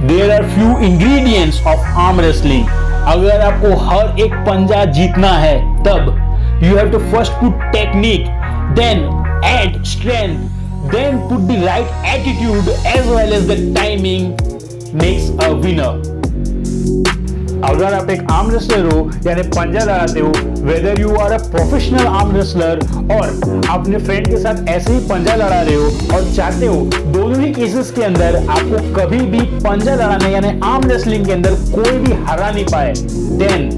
There are few ingredients of arm wrestling. अगर आपको हर एक पंजा जीतना है तब you have to first put technique, then add strength, then put the right attitude as well as the timing makes a winner। अगर आप एक आर्म रेसलर हो यानी पंजा लड़ाते हो, whether you are a professional arm wrestler और अपने फ्रेंड के साथ ऐसे ही पंजा लड़ा रहे हो और चाहते हो दोनों ही केसेस के अंदर आपको कभी भी पंजा लड़ाने यानी आर्म रेसलिंग के अंदर कोई भी हरा नहीं पाए, then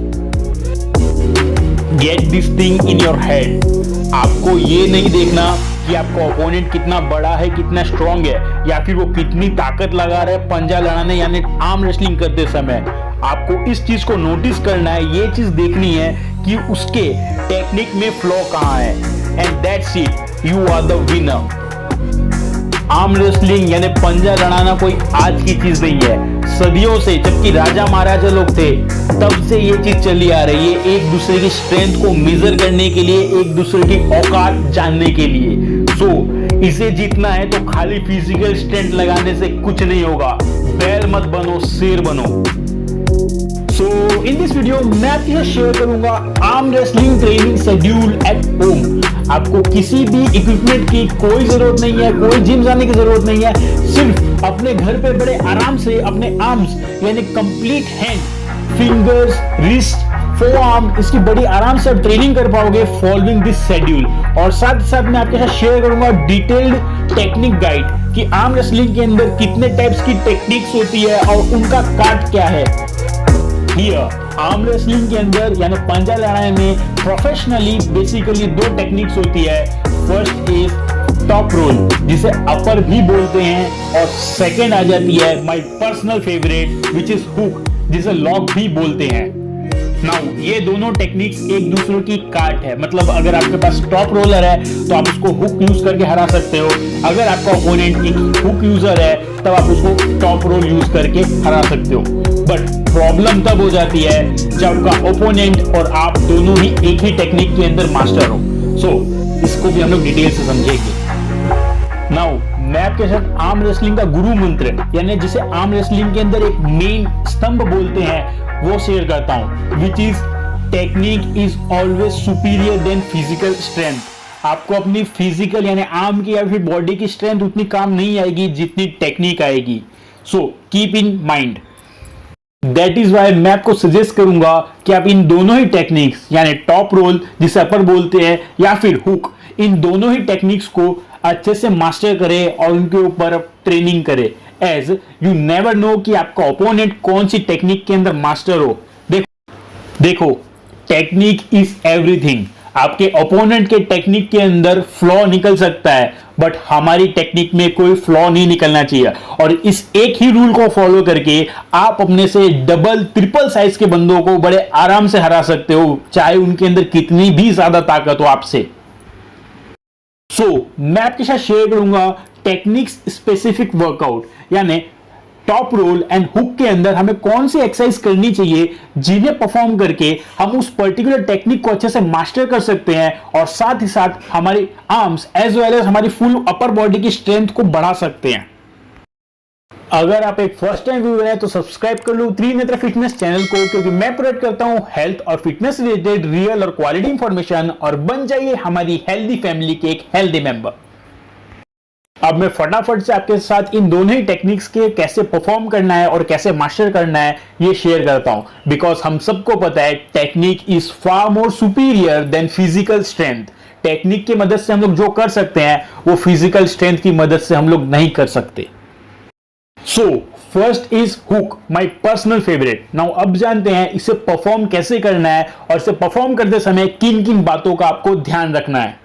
get this thing in your head. आपको ये नहीं देखना कि आपका ओपोनेंट कितना बड़ा है, कितना स्ट्रांग है, या फिर वो कितनी ताकत लगा रहा है पंजा लड़ाने यानी आर्म रेसलिंग करते समय। आपको इस चीज को नोटिस करना है, ये चीज देखनी है कि उसके टेक्निक में फ्लॉ कहां है, and that's it, you are the winner. Arm wrestling यानी पंजा लड़ाना कोई आज की चीज नहीं है, सदियों से जबकि राजा महाराजा लोग थे तब से ये चीज चली आ रही है, एक दूसरे की स्ट्रेंथ को मेजर करने के लिए, एक दूसरे की औकात जानने के लिए। सो इसे जीतना है तो खाली फिजिकल स्ट्रेंथ लगाने से कुछ नहीं होगा, बैल मत बनो, शेर बनो। सो इन दिस वीडियो मैं आपके साथ शेयर करूंगा arm wrestling training schedule at home. आपको किसी भी इक्विपमेंट की कोई जरूरत नहीं है, कोई जिम जाने की जरूरत नहीं है, सिर्फ अपने घर पे बड़े आराम से अपने आर्म्स यानी complete hand, fingers, wrist, four arm, इसकी बड़ी आराम से आप ट्रेनिंग कर पाओगे फॉलोइंग दिस शेड्यूल। और साथ साथ मैं आपके साथ शेयर करूंगा डिटेल्ड टेक्निक गाइड कि आर्म रेसलिंग के अंदर कितने टाइप्स की टेक्निक्स होती है और उनका काट क्या है। हियर आर्म रेसलिंग के अंदर यानी पंजा लड़ाई में प्रोफेशनली बेसिकली दो टेक्निक्स होती है। फर्स्ट इज टॉप रोल जिसे अपर भी बोलते हैं, और सेकेंड आ जाती है my personal favourite which is hook जिसे लॉक भी बोलते हैं। नाउ ये दोनों टेक्निक्स एक दूसरे की काट है, मतलब अगर आपके पास टॉप रोलर है तो आप उसको हुक यूज करके हरा सकते हो, अगर आपका ओपोनेंट एक हुक यूजर है तब आप उसको टॉप रोल यूज करके हरा सकते हो। बट प्रॉब्लम तब हो जाती है जब आपका ओपोनेंट और आप दोनों ही एक ही टेक्निक के अंदर मास्टर हो। सो इसको भी हम लोग डिटेल से समझेंगे। नाउ मैं आपके साथ आर्म रेसलिंग का गुरु मंत्र यानी जिसे आर्म रेसलिंग के अंदर एक मेन स्तंभ बोलते हैं वो शेयर करता हूं, which is technique is always superior than physical strength. आपको अपनी फिजिकल यानी आर्म की या फिर बॉडी की स्ट्रेंथ उतनी काम नहीं आएगी जितनी टेक्निक आएगी। So keep in mind that is why मैं आपको सजेस्ट करूंगा कि आप इन दोनों ही टेक्निक्स यानी टॉप रोल जिसे अपर बोलते हैं या फिर हुक, इन दोनों ही टेक्निक्स को अच्छे से मास्टर करें और उनके ऊपर ट्रेनिंग करें, एज यू नेवर नो कि आपका ओपोनेंट कौन सी टेक्निक के अंदर मास्टर हो। देखो टेक्निक इज एवरीथिंग। आपके ओपोनेंट के टेक्निक के अंदर फ्लॉ निकल सकता है, बट हमारी टेक्निक में कोई फ्लॉ नहीं निकलना चाहिए, और इस एक ही रूल को फॉलो करके आप अपने से डबल ट्रिपल साइज के बंदों को बड़े आराम से हरा सकते हो, चाहे उनके अंदर कितनी भी ज्यादा ताकत हो आपसे। मैं आपके साथ शेयर करूंगा टेक्निक्स स्पेसिफिक वर्कआउट यानी टॉप रोल एंड हुक के अंदर हमें कौन सी एक्सरसाइज करनी चाहिए जिन्हें परफॉर्म करके हम उस पर्टिकुलर टेक्निक को अच्छे से मास्टर कर सकते हैं, और साथ ही साथ हमारी आर्म्स एज वेल एज हमारी फुल अपर बॉडी की स्ट्रेंथ को बढ़ा सकते हैं। अगर आप एक फर्स्ट टाइम व्यूअर हैं तो सब्सक्राइब कर लो त्रिनेत्र फिटनेस चैनल को, क्योंकि मैं प्रोवाइड करता हूं हेल्थ और फिटनेस रिलेटेड रियल और क्वालिटी इंफॉर्मेशन, और बन जाइए हमारी हेल्दी फैमिली के एक हेल्दी मेंबर। अब मैं फटाफट से आपके साथ इन दोनों ही टेक्निक्स के कैसे परफॉर्म करना है और कैसे मास्टर करना है ये शेयर करता हूं, बिकॉज हम सबको पता है technique is far more superior than physical strength. Technique की मदद से हम लोग जो कर सकते हैं वो फिजिकल स्ट्रेंथ की मदद से हम लोग नहीं कर सकते। First is hook, my personal favourite. Now अब जानते हैं इसे परफॉर्म कैसे करना है और इसे परफॉर्म करते समय किन किन बातों का आपको ध्यान रखना है।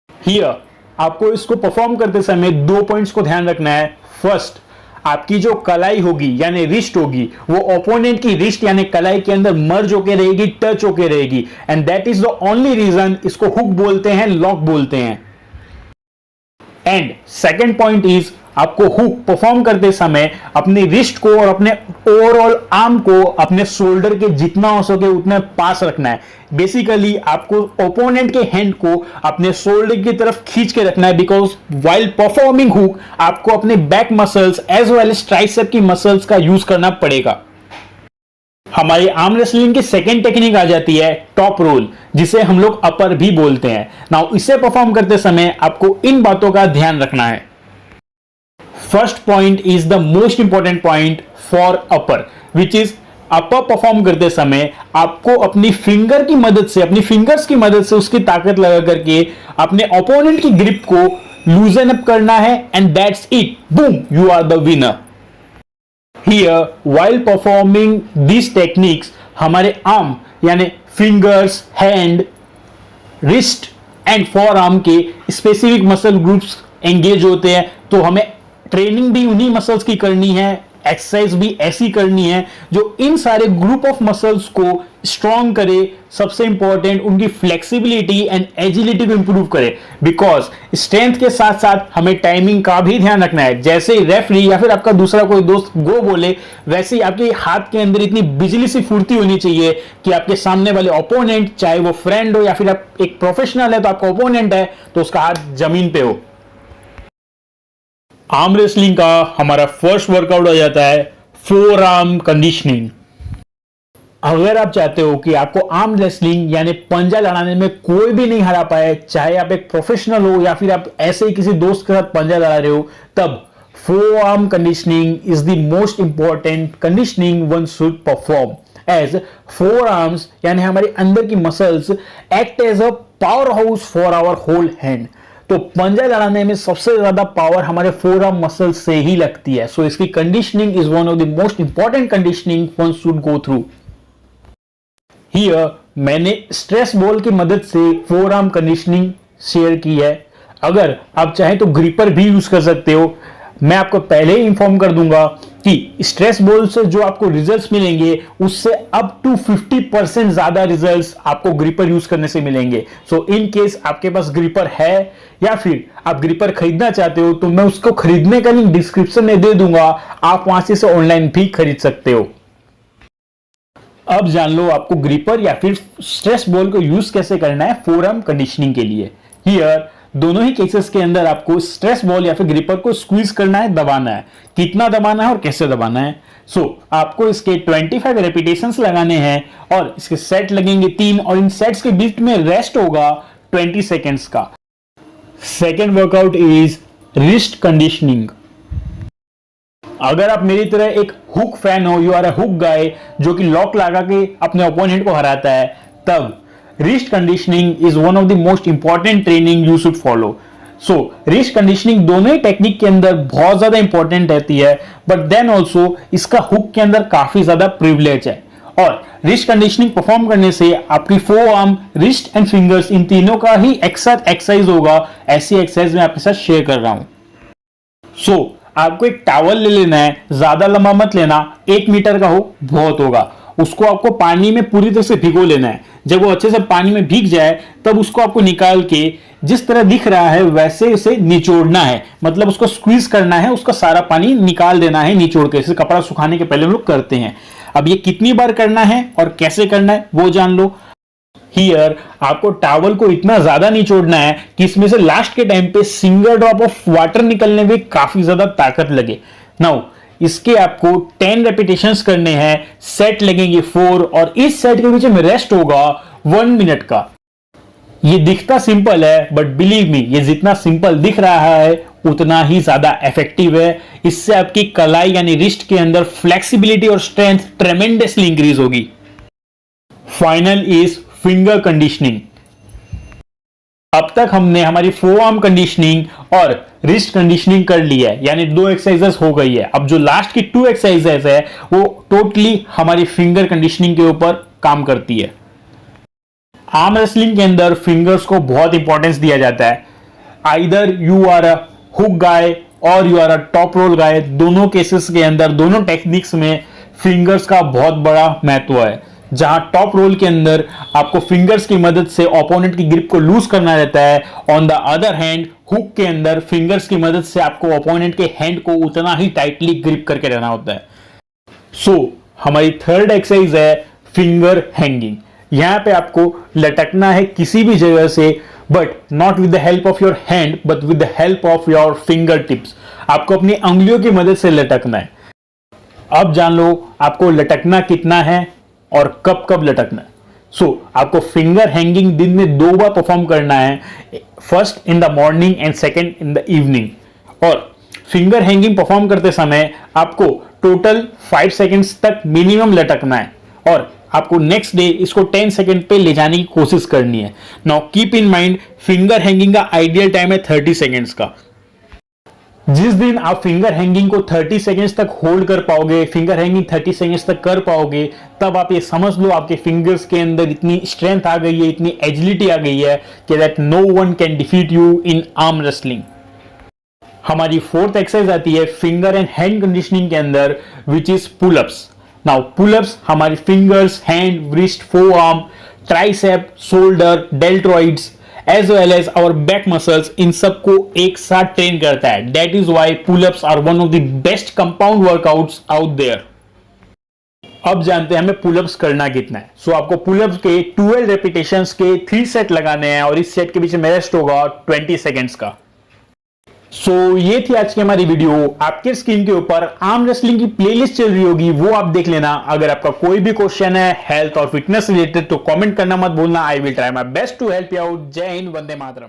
हियर आपको इसको परफॉर्म करते समय दो पॉइंट्स को ध्यान रखना है। फर्स्ट, आपकी जो कलाई होगी यानी रिस्ट होगी वो ओपोनेंट की रिस्ट यानी कलाई के अंदर मर्ज होके रहेगी, टच होके रहेगी, and that is the only reason इसको हुक बोलते हैं, लॉक बोलते हैं। एंड सेकेंड पॉइंट इज आपको हुक परफॉर्म करते समय अपने रिस्ट को और अपने ओवरऑल आर्म को अपने शोल्डर के जितना हो सके उतना पास रखना है। बेसिकली आपको ओपोनेंट के हैंड को अपने शोल्डर की तरफ खींच के रखना है, बिकॉज वाइल परफॉर्मिंग हुक आपको अपने back muscles as well as tricep की मसल्स का यूज करना पड़ेगा। हमारी आर्म रेसलिंग की सेकेंड टेक्निक आ जाती है टॉप रोल, जिसे हम लोग अपर भी बोलते हैं। नाउ इसे परफॉर्म करते समय आपको इन बातों का ध्यान रखना है। First point is the most important point for upper, which is upper perform करते समय आपको अपनी फिंगर की मदद से, अपनी फिंगर्स की मदद से उसकी ताकत लगा करके अपने ओपोनेंट की ग्रिप को लूजन अप करना है, and that's it, boom, you are the winner. Here, while performing these techniques, हमारे आर्म यानी fingers, hand, wrist and forearm के स्पेसिफिक मसल ग्रुप्स एंगेज होते हैं। तो हमें ट्रेनिंग भी उन्हीं मसल्स की करनी है, एक्सरसाइज भी ऐसी करनी है जो इन सारे ग्रुप ऑफ मसल्स को स्ट्रॉन्ग करे, सबसे इंपॉर्टेंट उनकी फ्लेक्सिबिलिटी एंड एजिलिटी को इंप्रूव करे। बिकॉज स्ट्रेंथ के साथ साथ हमें टाइमिंग का भी ध्यान रखना है। जैसे ही रेफरी या फिर आपका दूसरा कोई दोस्त गो बोले, वैसे ही आपके हाथ के अंदर इतनी बिजली सी फुर्ती होनी चाहिए कि आपके सामने वाले ओपोनेंट, चाहे वो फ्रेंड हो या फिर आप एक प्रोफेशनल है तो आपका ओपोनेंट है, तो उसका हाथ जमीन पे हो। आर्म रेसलिंग का हमारा फर्स्ट वर्कआउट हो जाता है फोर आर्म कंडीशनिंग। अगर आप चाहते हो कि आपको आर्म रेसलिंग यानी पंजा लड़ाने में कोई भी नहीं हरा पाए, चाहे आप एक प्रोफेशनल हो या फिर आप ऐसे ही किसी दोस्त के साथ पंजा लड़ा रहे हो, तब forearm conditioning is the most important conditioning one should perform, as forearms यानी हमारे अंदर की muscles act as a powerhouse for our whole hand. तो पंजा लड़ाने में सबसे ज्यादा पावर हमारे फोर आर्म मसल से ही लगती है। सो इसकी conditioning is one of the most important conditioning one should go through. Here मैंने स्ट्रेस बॉल की मदद से फोर आर्म कंडीशनिंग शेयर की है। अगर आप चाहें तो ग्रिपर भी यूज कर सकते हो। मैं आपको पहले ही इंफॉर्म कर दूंगा कि स्ट्रेस बॉल से जो आपको रिजल्ट्स मिलेंगे उससे अप टू 50% ज्यादा रिजल्ट्स आपको ग्रिपर यूज करने से मिलेंगे। सो इन केस आपके पास ग्रिपर है या फिर आप ग्रिपर खरीदना चाहते हो, तो मैं उसको खरीदने का लिंक डिस्क्रिप्शन में दे दूंगा, आप वहां से इसे ऑनलाइन भी खरीद सकते हो। अब जान लो आपको ग्रिपर या फिर स्ट्रेस बॉल को यूज कैसे करना है फोर आर्म कंडीशनिंग के लिए। हियर दोनों ही केसेस के अंदर आपको स्ट्रेस बॉल या फिर ग्रिपर को स्क्वीज करना है, दबाना है। कितना दबाना है और कैसे दबाना है? आपको इसके 25 रेपिटेशंस लगाने हैं और इसके सेट लगेंगे 3, और इन सेट्स के बीच में रेस्ट होगा 20 सेकेंड्स का। Second workout is wrist conditioning. अगर आप मेरी तरह एक हुक फैन हो, यू आर अ हुक गाय जो कि लॉक लगा के अपने ओपोनेंट को हराता है, तब wrist conditioning is one of the most important training you should follow. Wrist conditioning दोनों ही टेक्निक के अंदर बहुत ज्यादा इंपॉर्टेंट रहती है, बट देन ऑल्सो इसका हुक के अंदर काफी ज्यादा प्रिविलेज है। और रिस्ट कंडीशनिंग परफॉर्म करने से आपकी four arm, wrist and fingers in तीनों का ही एक साथ एक्सरसाइज होगा। ऐसी एक्सरसाइज मैं आपके साथ शेयर कर रहा हूं। आपको एक टॉवल ले लेना है, ज्यादा लंबा मत लेना, 1 मीटर का हो बहुत होगा। उसको आपको पानी में पूरी तरह से भिगो लेना है। जब वो अच्छे से पानी में भीग जाए तब उसको आपको निकाल के जिस तरह दिख रहा है वैसे उसे निचोड़ना है, मतलब उसको स्क्वीज करना है, उसका सारा पानी निकाल देना है निचोड़ के। जैसे कपड़ा सुखाने के पहले हम लोग करते हैं। अब ये कितनी बार करना है और कैसे करना है वो जान लो। हियर आपको टॉवल को इतना ज्यादा निचोड़ना है कि इसमें से लास्ट के टाइम पे सिंगल ड्रॉप ऑफ वाटर निकलने में काफी ज्यादा ताकत लगे। नाउ इसके आपको 10 रेपिटेशंस करने हैं, सेट लगेंगे 4, और इस सेट के बीच में रेस्ट होगा 1 मिनट का। ये दिखता सिंपल है, बट बिलीव मी, ये जितना सिंपल दिख रहा है उतना ही ज्यादा इफेक्टिव है। इससे आपकी कलाई यानी रिस्ट के अंदर फ्लेक्सिबिलिटी और स्ट्रेंथ ट्रेमेंडसली इंक्रीज होगी। Final is finger conditioning. अब तक हमने हमारी फोर आर्म कंडीशनिंग और रिस्ट कंडीशनिंग कर ली है, यानी 2 एक्सरसाइजेस हो गई है। अब जो लास्ट की 2 एक्सरसाइजेस है वो टोटली हमारी फिंगर कंडीशनिंग के ऊपर काम करती है। आर्म रेसलिंग के अंदर फिंगर्स को बहुत इंपॉर्टेंस दिया जाता है। Either you are a hook guy और you are a top roll guy, दोनों केसेस के अंदर, दोनों टेक्निक्स में फिंगर्स का बहुत बड़ा महत्व है। जहां टॉप रोल के अंदर आपको फिंगर्स की मदद से ओपोनेंट की ग्रिप को लूज करना रहता है, on the other hand hook के अंदर फिंगर्स की मदद से आपको ओपोनेंट के हैंड को उतना ही टाइटली ग्रिप करके रहना होता है। सो हमारी थर्ड एक्सरसाइज है फिंगर हैंगिंग। यहां पे आपको लटकना है किसी भी जगह से, but not with the help of your hand but with the help of your finger tips. आपको अपनी अंगुलियों की मदद से लटकना है। अब जान लो आपको लटकना कितना है और कब कब लटकना है। आपको फिंगर हैंगिंग दिन में 2 बार परफॉर्म करना है, first in the morning and second in the evening. और फिंगर हैंगिंग परफॉर्म करते समय आपको टोटल 5 सेकेंड्स तक मिनिमम लटकना है और आपको नेक्स्ट डे इसको 10 सेकेंड पे ले जाने की कोशिश करनी है। Now keep in mind, finger hanging का आइडियल टाइम है 30 सेकेंड्स का। जिस दिन आप फिंगर हैंगिंग को 30 सेकेंड्स तक होल्ड कर पाओगे, फिंगर हैंगिंग 30 सेकेंड्स तक कर पाओगे, तब आप ये समझ लो आपके फिंगर्स के अंदर इतनी स्ट्रेंथ आ गई है, इतनी एजिलिटी आ गई है कि that no one can defeat you in arm wrestling. हमारी फोर्थ एक्सरसाइज आती है फिंगर एंड हैंड कंडीशनिंग के अंदर, which is pullups. Now pullups हमारी fingers, hand, wrist, forearm, tricep, shoulder, deltoids as well as our back muscles, इन सबको एक साथ ट्रेन करता है। That is why pullups are one of the best compound workouts out there. अब जानते हैं हमें पुलअप्स करना कितना है। आपको पुलअप्स के 12 रेपिटेशंस के 3 सेट लगाने हैं और इस सेट के पीछे में रेस्ट होगा 20 सेकेंड्स का। ये थी आज की हमारी वीडियो। आपके स्क्रीन के ऊपर आर्म रेसलिंग की प्लेलिस्ट चल रही होगी, वो आप देख लेना। अगर आपका कोई भी क्वेश्चन है हेल्थ और फिटनेस रिलेटेड तो कमेंट करना मत भूलना। I will try my best to help you out. जय हिंद, वंदे मातरम।